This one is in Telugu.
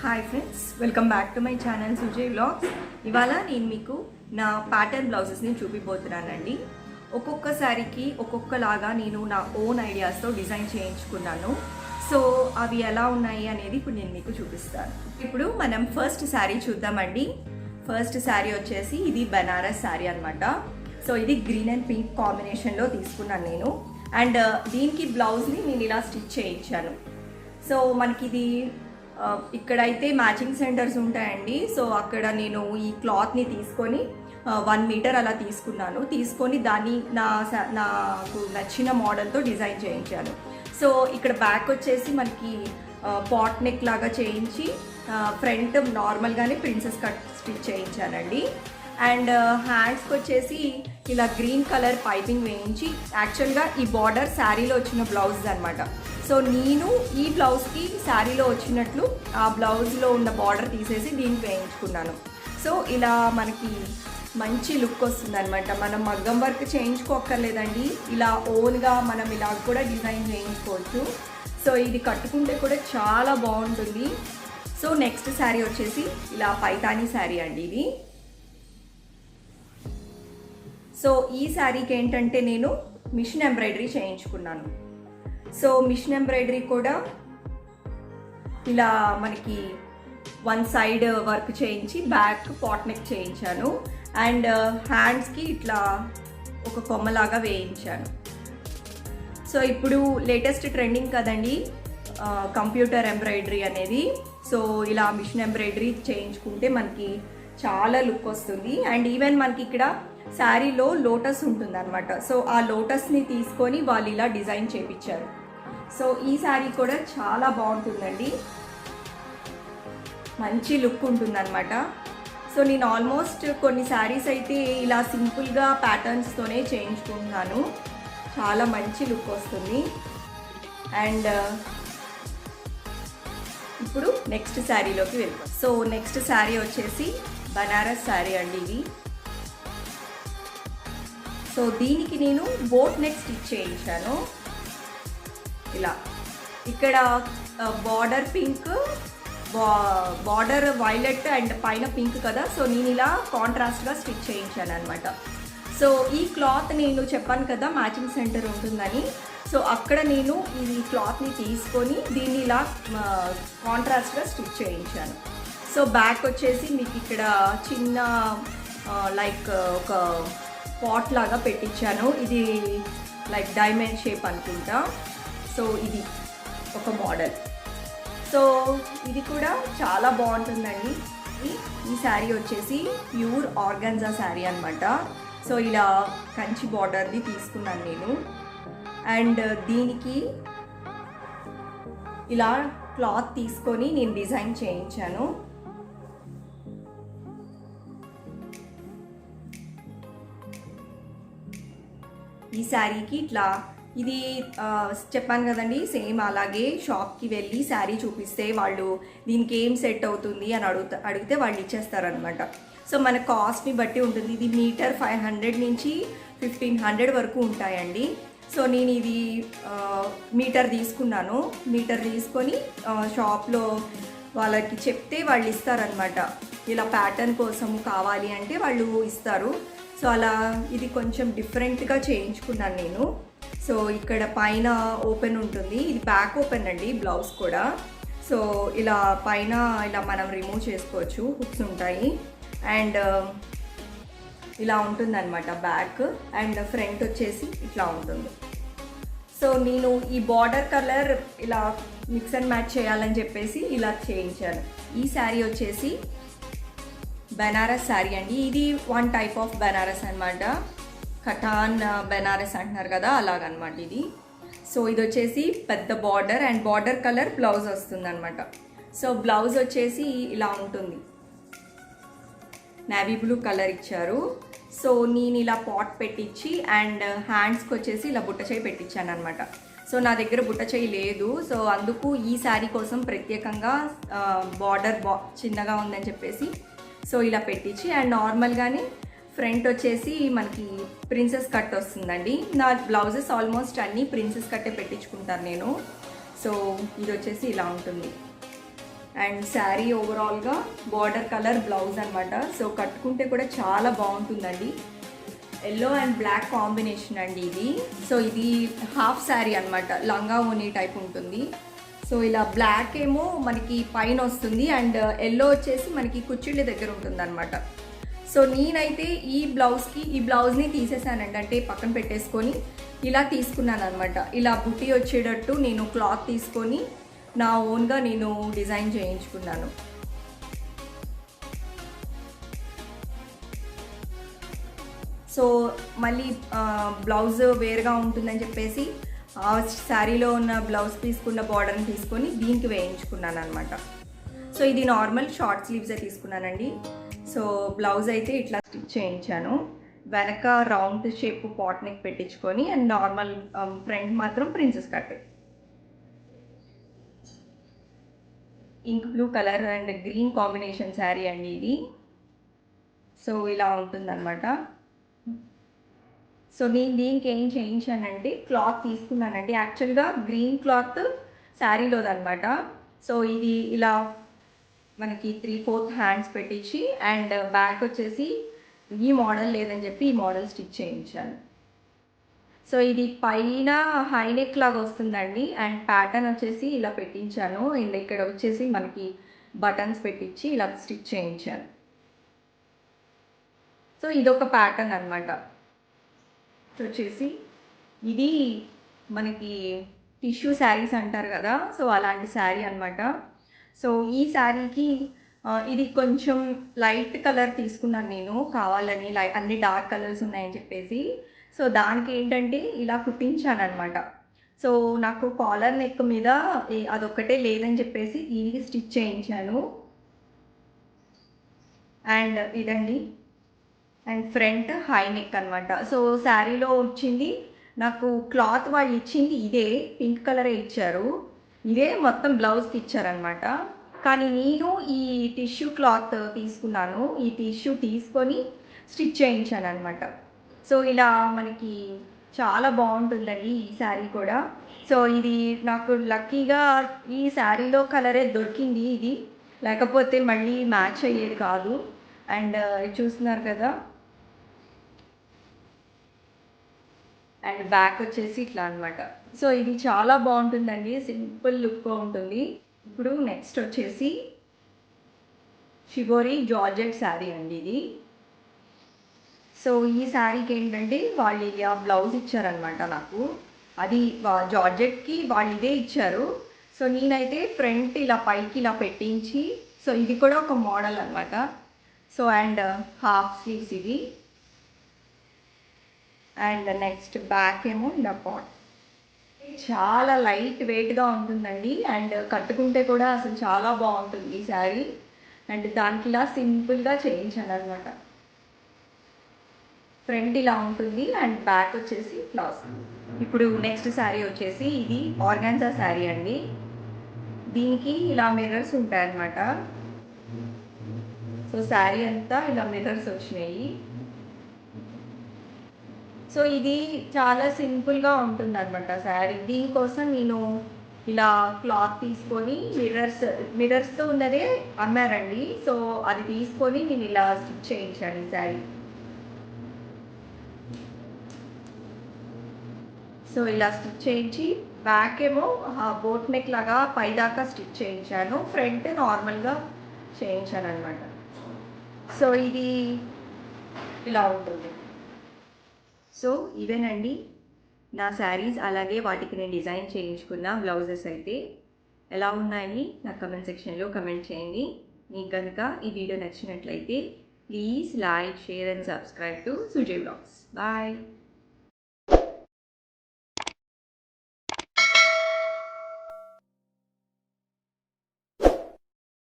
Hi friends, welcome back to my channel Sujay vlogs. ఇవాళ నేను మీకు నా ప్యాటర్న్ బ్లౌజెస్ని చూపిపోతున్నానండి. ఒక్కొక్క శారీకి ఒక్కొక్కలాగా నేను నా ఓన్ ఐడియాస్తో డిజైన్ చేయించుకున్నాను. సో అవి ఎలా ఉన్నాయి అనేది ఇప్పుడు నేను మీకు చూపిస్తాను. ఇప్పుడు మనం ఫస్ట్ శారీ చూద్దామండి. ఫస్ట్ శారీ వచ్చేసి ఇది బనారస్ శారీ అనమాట. సో ఇది గ్రీన్ అండ్ పింక్ కాంబినేషన్లో తీసుకున్నాను నేను. అండ్ దీనికి బ్లౌజ్ని నేను ఇలా స్టిచ్ చేయించాను. సో మనకి ఇది ఇక్కడైతే మ్యాచింగ్ సెంటర్స్ ఉంటాయండి. సో అక్కడ నేను ఈ క్లాత్ని తీసుకొని 1 మీటర్ అలా తీసుకొని దాన్ని నాకు నచ్చిన మోడల్తో డిజైన్ చేయించాను. సో ఇక్కడ బ్యాక్ వచ్చేసి మనకి పాట్ నెక్ లాగా చేయించి ఫ్రంట్ నార్మల్గానే ప్రిన్సెస్ కట్ స్టిచ్ చేయించానండి. అండ్ హ్యాండ్స్కి వచ్చేసి ఇలా గ్రీన్ కలర్ పైపింగ్ వేయించి, యాక్చువల్గా ఈ బార్డర్ శారీలో వచ్చిన బ్లౌజ్ అనమాట. సో నేను ఈ బ్లౌజ్కి శారీలో వచ్చినట్లు ఆ బ్లౌజ్లో ఉన్న బార్డర్ తీసేసి దీనికి వేయించుకున్నాను. సో ఇలా మనకి మంచి లుక్ వస్తుంది అనమాట. మనం మగ్గం వర్క్ చేయించుకోక్కర్లేదండి, ఇలా ఓన్గా మనం ఇలా కూడా డిజైన్ చేయించుకోవచ్చు. సో ఇది కట్టుకుంటే కూడా చాలా బాగుంటుంది. సో నెక్స్ట్ శారీ వచ్చేసి ఇలా పైతానీ శారీ అండి ఇది. సో ఈ శారీకి ఏంటంటే నేను మిషన్ ఎంబ్రాయిడరీ చేయించుకున్నాను. సో మిషన్ ఎంబ్రాయిడరీ కూడా ఇలా మనకి 1 సైడ్ వర్క్ చేయించి బ్యాక్ పాట్ నెక్ చేయించాను. అండ్ హ్యాండ్స్కి ఇట్లా ఒక కొమ్మలాగా వేయించాను. సో ఇప్పుడు లేటెస్ట్ ట్రెండింగ్ కదండి కంప్యూటర్ ఎంబ్రాయిడరీ అనేది. సో ఇలా మిషన్ ఎంబ్రాయిడరీ చేయించుకుంటే మనకి చాలా లుక్ వస్తుంది. అండ్ ఈవెన్ మనకి ఇక్కడ శారీలో లోటస్ ఉంటుంది అనమాట. సో ఆ లోటస్ని తీసుకొని వాళ్ళు ఇలా డిజైన్ చేయించారు. సో ఈ శారీ కూడా చాలా బాగుంటుందండి, మంచి లుక్ ఉంటుందన్నమాట. సో నేను ఆల్మోస్ట్ కొన్ని శారీస్ అయితే ఇలా సింపుల్గా ప్యాటర్న్స్తోనే చేయించుకుంటున్నాను. చాలా మంచి లుక్ వస్తుంది. అండ్ ఇప్పుడు నెక్స్ట్ శారీలోకి వెళ్తాం. సో నెక్స్ట్ శారీ వచ్చేసి బనారస్ శారీ అండి ఇది. సో దీనికి నేను బోట్ నెక్ స్టిచ్ చేయించాను. ఇలా ఇక్కడ border pink, border violet and పైన పింక్ కదా. సో నేను ఇలా కాంట్రాస్ట్గా స్టిచ్ చేయించాను అనమాట. సో ఈ క్లాత్ నేను చెప్పాను కదా మ్యాచింగ్ సెంటర్ ఉంటుందని. సో అక్కడ నేను ఈ క్లాత్ని తీసుకొని దీన్ని ఇలా కాంట్రాస్ట్గా స్టిచ్ చేయించాను. సో బ్యాక్ వచ్చేసి మీకు ఇక్కడ చిన్న లైక్ ఒక పాట్ లాగా పెట్టించాను. ఇది లైక్ డైమండ్ షేప్ అనుకుంటా. సో ఇది ఒక మోడల్. సో ఇది కూడా చాలా బాగుంటుందండి. ఈ శారీ వచ్చేసి ప్యూర్ ఆర్గాన్జా శారీ అనమాట. సో ఇలా కంచి బార్డర్ది తీసుకున్నాను నేను. అండ్ దీనికి ఇలా క్లాత్ తీసుకొని నేను డిజైన్ చేయించాను. ఈ శారీకి ఇట్లా ఇది చెప్పాను కదండి, సేమ్ అలాగే షాప్కి వెళ్ళి శారీ చూపిస్తే వాళ్ళు దీనికి ఏం సెట్ అవుతుంది అని అడిగితే వాళ్ళు ఇచ్చేస్తారనమాట. సో మన కాస్ట్ని బట్టి ఉంటుంది. ఇది మీటర్ 500 నుంచి 1500 వరకు ఉంటాయండి. సో నేను ఇది మీటర్ తీసుకున్నాను. మీటర్ తీసుకొని షాప్లో వాళ్ళకి చెప్తే వాళ్ళు ఇస్తారనమాట. ఇలా ప్యాటర్న్ కోసం కావాలి అంటే వాళ్ళు ఇస్తారు. సో అలా ఇది కొంచెం డిఫరెంట్గా చేయించుకున్నాను నేను. సో ఇక్కడ పైన ఓపెన్ ఉంటుంది, ఇది బ్యాక్ ఓపెన్ అండి బ్లౌజ్ కూడా. సో ఇలా పైన ఇలా మనం రిమూవ్ చేసుకోవచ్చు, హుక్స్ ఉంటాయి. అండ్ ఇలా ఉంటుందన్నమాట బ్యాక్. అండ్ ఫ్రంట్ వచ్చేసి ఇట్లా ఉంటుంది. సో నేను ఈ బార్డర్ కలర్ ఇలా మిక్స్ అండ్ మ్యాచ్ చేయాలని చెప్పేసి ఇలా చేయించాను. ఈ శారీ వచ్చేసి బనారస్ శారీ అండి. ఇది 1 టైప్ ఆఫ్ బనారస్ అనమాట. కటాన్ బనారస్ అంటున్నారు కదా, అలాగనమాట ఇది. సో ఇది వచ్చేసి పెద్ద border and border colour blouse వస్తుంది అనమాట. సో బ్లౌజ్ వచ్చేసి ఇలా ఉంటుంది, నేవీ బ్లూ కలర్ ఇచ్చారు. సో నేను ఇలా పాట్ పెట్టించి అండ్ హ్యాండ్స్కి వచ్చేసి ఇలా బుట్ట చేయి పెట్టించాను అనమాట. సో నా దగ్గర బుట్ట చేయి లేదు. సో అందుకు ఈ శారీ కోసం ప్రత్యేకంగా బార్డర్ చిన్నగా ఉందని చెప్పేసి సో ఇలా పెట్టించి, అండ్ నార్మల్గానే ఫ్రంట్ వచ్చేసి మనకి ప్రిన్సెస్ కట్ వస్తుందండి. నా బ్లౌజెస్ ఆల్మోస్ట్ అన్నీ ప్రిన్సెస్ కట్టే పెట్టించుకుంటాను నేను. సో ఇది వచ్చేసి ఇలా ఉంటుంది. అండ్ శారీ ఓవరాల్గా బార్డర్ కలర్ బ్లౌజ్ అనమాట. సో కట్టుకుంటే కూడా చాలా బాగుంటుందండి. ఎల్లో అండ్ బ్లాక్ కాంబినేషన్ అండి ఇది. సో ఇది హాఫ్ శారీ అనమాట, లంగా ఓనీ టైప్ ఉంటుంది. సో ఇలా బ్లాక్ ఏమో మనకి పైన వస్తుంది అండ్ ఎల్లో వచ్చేసి మనకి కుచ్చిళ్ళ దగ్గర ఉంటుంది అనమాట. సో నేనైతే ఈ బ్లౌజ్ని తీసేసానండి, అంటే పక్కన పెట్టేసుకొని ఇలా తీసుకున్నాను అనమాట. ఇలా బుట్టి వచ్చేటట్టు నేను క్లాత్ తీసుకొని నా ఓన్గా నేను డిజైన్ చేయించుకున్నాను. సో మళ్ళీ బ్లౌజ్ వేరుగా ఉంటుందని చెప్పేసి ఆ శారీలో ఉన్న బ్లౌజ్ తీసుకున్న బార్డర్ని తీసుకొని దీనికి వేయించుకున్నాను అనమాట. సో ఇది నార్మల్ షార్ట్ స్లీవ్సే తీసుకున్నానండి. సో బ్లౌజ్ అయితే ఇట్లా స్టిచ్ చేయించాను. వెనక రౌండ్ షేప్ పాట్ నెక్ పెట్టించుకొని అండ్ నార్మల్ ఫ్రంట్ మాత్రం princess cut. Ink blue colour and green combination sari అండి ఇది. సో ఇలా ఉంటుందన్నమాట. సో నేను దీనికి ఏం చేయించానంటే క్లాత్ తీసుకున్నానండి. యాక్చువల్గా గ్రీన్ క్లాత్ శారీలోదనమాట. సో ఇది ఇలా మనకి 3/4 హ్యాండ్స్ పెట్టించి అండ్ బ్యాక్ వచ్చేసి ఈ మోడల్ లేదని చెప్పి ఈ మోడల్ స్టిచ్ చేయించాను. సో ఇది పైన హై నెక్ లాగా వస్తుందండి అండ్ ప్యాటర్న్ వచ్చేసి ఇలా పెట్టించాను అండ్ ఇక్కడ వచ్చేసి మనకి బటన్స్ పెట్టించి ఇలా స్టిచ్ చేయించాను. సో ఇదొక ప్యాటర్న్ అనమాట. వచ్చేసి ఇది మనకి టిష్యూ శారీస్ అంటారు కదా, సో అలాంటి శారీ అనమాట. సో ఈ శారీకి ఇది కొంచెం లైట్ కలర్ తీసుకున్నాను నేను, కావాలని అన్ని డార్క్ కలర్స్ ఉన్నాయని చెప్పేసి. సో దానికి ఏంటంటే ఇలా కుట్టించాను అనమాట. సో నాకు కాలర్ నెక్ మీద అదొక్కటే లేదని చెప్పేసి దీనికి స్టిచ్ చేయించాను. అండ్ ఇదండి, అండ్ ఫ్రంట్ హై నెక్ అనమాట. సో శారీలో వచ్చింది నాకు క్లాత్ వాళ్ళు ఇచ్చింది ఇదే పింక్ కలరే ఇచ్చారు, ఇదే మొత్తం బ్లౌజ్కి ఇచ్చారనమాట. కానీ నేను ఈ టిష్యూ క్లాత్ తీసుకున్నాను, ఈ టిష్యూ తీసుకొని స్టిచ్ చేయించాను అనమాట. సో ఇలా మనకి చాలా బాగుంటుందండి ఈ శారీ కూడా. సో ఇది నాకు లక్కీగా ఈ శారీలో కలరే దొరికింది ఇది, లేకపోతే మళ్ళీ మ్యాచ్ అయ్యేది కాదు. అండ్ చూస్తున్నారు కదా, అండ్ బ్యాక్ వచ్చేసి ఇట్లా అనమాట. సో ఇది చాలా బాగుంటుందండి, సింపుల్ లుక్గా ఉంటుంది. ఇప్పుడు నెక్స్ట్ వచ్చేసి షిబోరి జార్జెట్ శారీ అండి ఇది. సో ఈ శారీకి ఏంటంటే వాళ్ళు ఇలా బ్లౌజ్ ఇచ్చారనమాట నాకు, అది జార్జెట్కి వాళ్ళు ఇదే ఇచ్చారు. సో నేనైతే ఫ్రంట్ ఇలా పైకి ఇలా పెట్టించి, సో ఇది కూడా ఒక మోడల్ అనమాట. సో అండ్ హాఫ్ స్లీవ్స్ ఇది, అండ్ నెక్స్ట్ బ్యాక్ ఏమో ఇలా పాట్. చాలా లైట్ వెయిట్గా ఉంటుందండి అండ్ కట్టుకుంటే కూడా అసలు చాలా బాగుంటుంది ఈ శారీ. అండ్ దానికి ఇలా సింపుల్గా చేయించాను అనమాట. ఫ్రంట్ ఇలా ఉంటుంది అండ్ బ్యాక్ వచ్చేసి బ్లౌజ్. ఇప్పుడు నెక్స్ట్ శారీ వచ్చేసి ఇది ఆర్గాన్జా శారీ అండి. దీనికి ఇలా మిర్రర్స్ ఉంటాయన్నమాట. సో శారీ అంతా ఇలా మిర్రర్స్ వచ్చినాయి. సో ఇది చాలా సింపుల్గా ఉంటుంది అనమాట శారీ. దీనికోసం నేను ఇలా క్లాత్ తీసుకొని మిర్రర్స్తో ఉన్నదే అమ్మారండి. సో అది తీసుకొని నేను ఇలా స్టిచ్ చేయించాను ఈ శారీ. సో ఇలా స్టిచ్ చేయించి బ్యాక్ ఏమో బోట్ నెక్ లాగా పైదాకా స్టిచ్ చేయించాను, ఫ్రంట్ నార్మల్గా చేయించాను అనమాట. సో ఇది ఇలా ఉంటుంది. సో ఇవేనండి నా శారీస్, అలాగే వాటికి నేను డిజైన్ చేయించుకున్న బ్లౌజెస్ అయితే ఎలా ఉన్నాయని నా కమెంట్ సెక్షన్లో కమెంట్ చేయండి. మీకు కనుక ఈ వీడియో నచ్చినట్లయితే please like, share and subscribe to Sujay blogs. Bye.